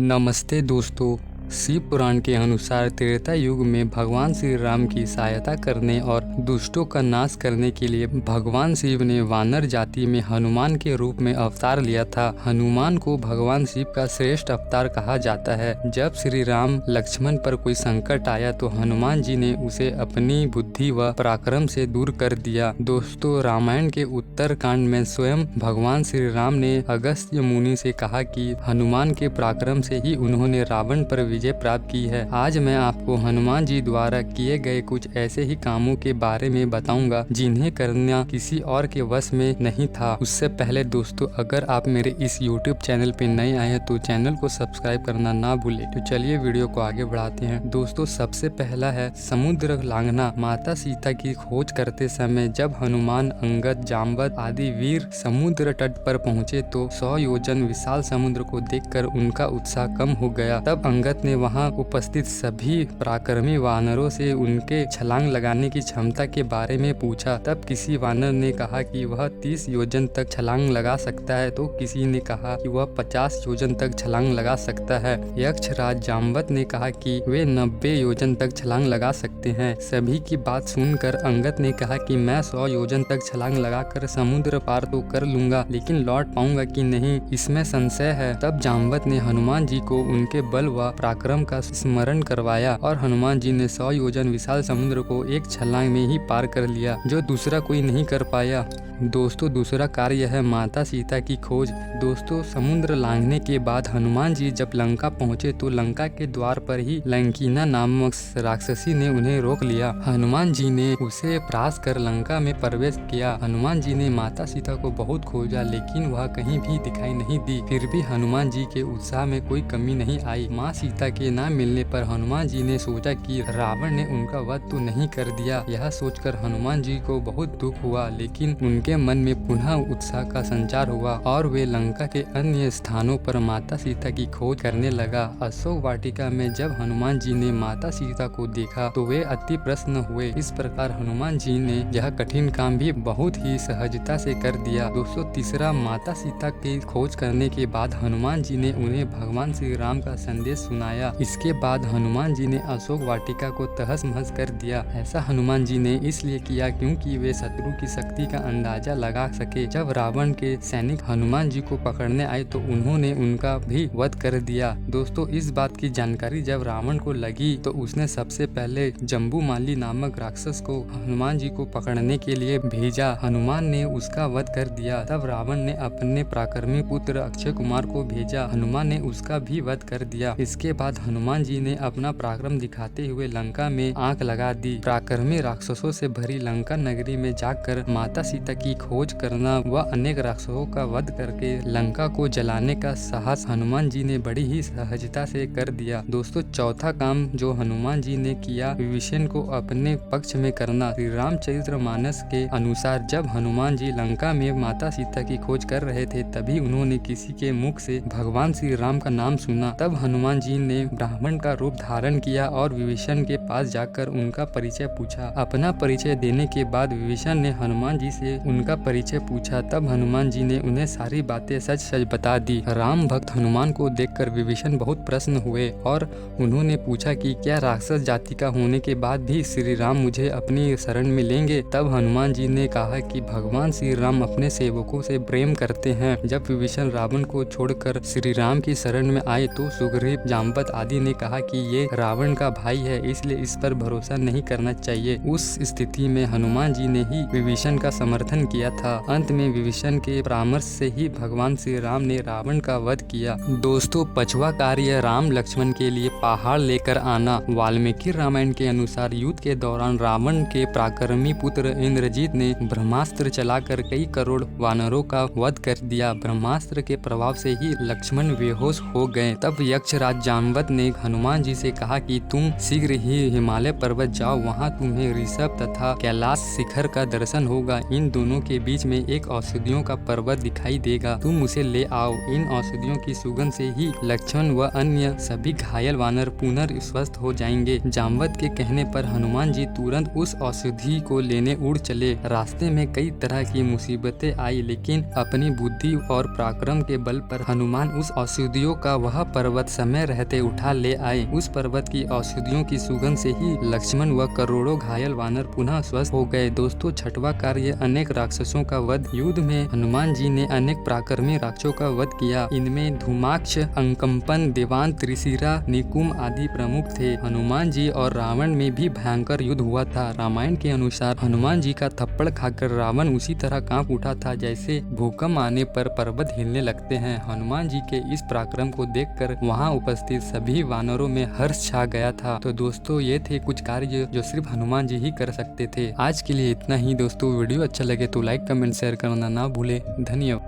नमस्ते दोस्तों। शिव पुराण के अनुसार त्रेता युग में भगवान श्री राम की सहायता करने और दुष्टों का नाश करने के लिए भगवान शिव ने वानर जाति में हनुमान के रूप में अवतार लिया था। हनुमान को भगवान शिव का श्रेष्ठ अवतार कहा जाता है। जब श्री राम लक्ष्मण पर कोई संकट आया तो हनुमान जी ने उसे अपनी बुद्धि व पराक्रम से दूर कर दिया। दोस्तों, रामायण के उत्तर कांड में स्वयं भगवान श्री राम ने अगस्त्य मुनि से कहा कि हनुमान के पराक्रम से ही उन्होंने रावण पर विजय प्राप्त की है। आज मैं आपको हनुमान जी द्वारा किए गए कुछ ऐसे ही कामों के बारे में बताऊंगा जिन्हें करना किसी और के वश में नहीं था। उससे पहले दोस्तों, अगर आप मेरे इस YouTube चैनल पे नए आए हैं तो चैनल को सब्सक्राइब करना ना भूले। तो चलिए वीडियो को आगे बढ़ाते हैं। दोस्तों, सबसे पहला है समुद्र लांघना। माता सीता की खोज करते समय जब हनुमान, अंगद, जाम्बत आदि वीर समुद्र तट पर पहुँचे तो 100 योजन विशाल समुद्र को देखकर उनका उत्साह कम हो गया। तब अंगद ने वहां उपस्थित सभी पराक्रमी वानरों से उनके छलांग लगाने की क्षमता के बारे में पूछा। तब किसी वानर ने कहा कि वह 30 योजन तक छलांग लगा सकता है तो किसी ने कहा कि वह 50 योजन तक छलांग लगा सकता है। यक्षराज जाम्बत ने कहा कि वे 90 योजन तक छलांग लगा सकते हैं। सभी की बात सुनकर अंगद ने कहा कि मैं 100 योजन तक छलांग लगाकर समुद्र पार तो कर लूंगा, लेकिन लौट पाऊंगा कि नहीं, इसमें संशय है। तब जाम्बत ने हनुमान जी को उनके बल व पराक्रम का स्मरण करवाया और हनुमान जी ने 100 योजन विशाल समुद्र को एक छलांग में ही पार कर लिया, जो दूसरा कोई नहीं कर पाया। दोस्तों, दूसरा कार्य है माता सीता की खोज। दोस्तों, समुद्र लांघने के बाद हनुमान जी जब लंका पहुंचे तो लंका के द्वार पर ही लंकीना नामक राक्षसी ने उन्हें रोक लिया। हनुमान जी ने उसे परास्त कर लंका में प्रवेश किया। हनुमान जी ने माता सीता को बहुत खोजा, लेकिन वह कहीं भी दिखाई नहीं दी। फिर भी हनुमान जी के उत्साह में कोई कमी नहीं आई। माँ सीता के न मिलने पर हनुमान जी ने सोचा कि रावण ने उनका वध तो नहीं कर दिया। यह सोचकर हनुमान जी को बहुत दुख हुआ, लेकिन उनके मन में पुनः उत्साह का संचार हुआ और वे लंका के अन्य स्थानों पर माता सीता की खोज करने लगा। अशोक वाटिका में जब हनुमान जी ने माता सीता को देखा तो वे अति प्रसन्न हुए। इस प्रकार हनुमान जी ने यह कठिन काम भी बहुत ही सहजता से कर दिया। दोस्तों, तीसरा, माता सीता की खोज करने के बाद हनुमान जी ने उन्हें भगवान श्री राम का संदेश सुनाया। इसके बाद हनुमान जी ने अशोक वाटिका को तहस महस कर दिया। ऐसा हनुमान जी ने इसलिए किया क्योंकि वे शत्रु की शक्ति का अंदाजा लगा सके। जब रावण के सैनिक हनुमान जी को पकड़ने आए तो उन्होंने उनका भी वध कर दिया। दोस्तों, इस बात की जानकारी जब रावण को लगी तो उसने सबसे पहले जम्बूमाली नामक राक्षस को हनुमान जी को पकड़ने के लिए भेजा। हनुमान ने उसका वध कर दिया। तब रावण ने अपने पराक्रमी पुत्र अक्षय कुमार को भेजा। हनुमान ने उसका भी वध कर दिया। इसके बाद हनुमान जी ने अपना पराक्रम दिखाते हुए लंका में आंख लगा दी। पराक्रमी राक्षसों से भरी लंका नगरी में जाकर माता सीता की खोज करना व अनेक राक्षसों का वध करके लंका को जलाने का साहस हनुमान जी ने बड़ी ही सहजता से कर दिया। दोस्तों, चौथा काम जो हनुमान जी ने किया, विभीषण को अपने पक्ष में करना। श्री रामचरितमानस के अनुसार जब हनुमान जी लंका में माता सीता की खोज कर रहे थे तभी उन्होंने किसी के मुख से भगवान श्री राम का नाम सुना। तब हनुमान जी ने ब्राह्मण का रूप धारण किया और विभीषण के पास जाकर उनका परिचय पूछा। अपना परिचय देने के बाद विभीषण ने हनुमान जी से उनका परिचय पूछा। तब हनुमान जी ने उन्हें सारी बातें सच सच बता दी। राम भक्त हनुमान को देखकर विभीषण बहुत प्रसन्न हुए और उन्होंने पूछा कि क्या राक्षस जाति का होने के बाद भी श्री राम मुझे अपनी शरण में लेंगे। तब हनुमान जी ने कहा कि भगवान श्री राम अपने सेवकों से प्रेम करते हैं। जब विभीषण रावण को छोड़कर श्री राम की शरण में आए तो सुग्रीव, जाम्बत आदि ने कहा कि ये रावण का भाई है, इसलिए इस पर भरोसा नहीं करना चाहिए। उस स्थिति में हनुमान जी ने ही विभीषण का समर्थन किया था। अंत में विभीषण के परामर्श से ही भगवान श्री राम ने रावण का वध किया। दोस्तों, पांचवा कार्य राम लक्ष्मण के लिए पहाड़ लेकर आना। वाल्मीकि रामायण के अनुसार युद्ध के दौरान रावण के पराक्रमी पुत्र इंद्रजीत ने ब्रह्मास्त्र चलाकर कई करोड़ वानरों का वध कर दिया। ब्रह्मास्त्र के प्रभाव से ही लक्ष्मण बेहोश हो गए। तब यक्षराज जाम्बत जामवंत ने हनुमान जी से कहा कि तुम शीघ्र ही हिमालय पर्वत जाओ, वहाँ तुम्हें ऋषभ तथा कैलाश शिखर का दर्शन होगा। इन दोनों के बीच में एक औषधियों का पर्वत दिखाई देगा, तुम उसे ले आओ। इन औषधियों की सुगंध से ही लक्ष्मण व अन्य सभी घायल वानर पुनः स्वस्थ हो जाएंगे। जामवंत के कहने पर हनुमान जी तुरंत उस औषधि को लेने उड़ चले। रास्ते में कई तरह की मुसीबतें आई, लेकिन अपनी बुद्धि और पराक्रम के बल पर हनुमान उस औषधियों का वह पर्वत समय रहते उठा ले आए। उस पर्वत की औषधियों की सुगंध से ही लक्ष्मण व करोड़ों घायल वानर पुनः स्वस्थ हो गए। दोस्तों, छठवां कार्य अनेक राक्षसों का वध। युद्ध में हनुमान जी ने अनेक पराक्रमी राक्षसों का वध किया। इनमें धूमाक्ष, अंकम्पन, देवान, त्रिशिरा, निकुम आदि प्रमुख थे। हनुमान जी और रावण में भी भयंकर युद्ध हुआ था। रामायण के अनुसार हनुमान जी का थप्पड़ खाकर रावण उसी तरह कांप उठा था जैसे भूकंप आने पर पर्वत हिलने लगते हैं। हनुमान जी के इस पराक्रम को देखकर वहां उपस्थित सभी वानरों में हर्ष छा गया था। तो दोस्तों, ये थे कुछ कार्य जो सिर्फ हनुमान जी ही कर सकते थे। आज के लिए इतना ही दोस्तों। वीडियो अच्छा लगे तो लाइक, कमेंट, शेयर करना ना भूले। धन्यवाद।